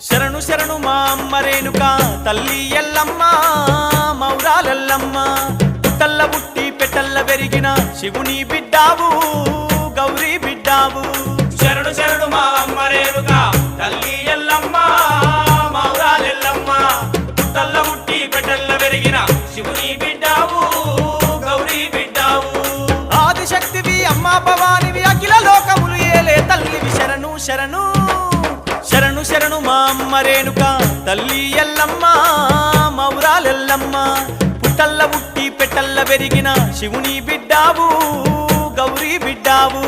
శరణు శరణు మా అమ్మ రేణుక తల్లి ఎల్లమ్మ మౌరాలెల్లమ్మ పుట్టల్ల పుట్టి పెట్టల్ల పెరిగిన శివుని బిడ్డావు గౌరీ బిడ్డావు శరణు శరణు మా అమ్మ రేణుక తల్లి ఎల్లమ్మ మౌరాలెల్లమ్మ పుట్టల్ల పుట్టి పెట్టల్ల పెరిగిన శివుని బిడ్డావు గౌరీ బిడ్డావు ఆదిశక్తివి అమ్మా భవానివి అఖిల లోకములు ఏలే తల్లివి శరణు శరణు శరణు శరణు మా అమ్మ రేణుక తల్లి ఎల్లమ్మ మౌరాలెల్లమ్మ పుట్టల్ల పుట్టి పెట్టల్ల పెరిగిన శివుని బిడ్డావు గౌరీ బిడ్డావు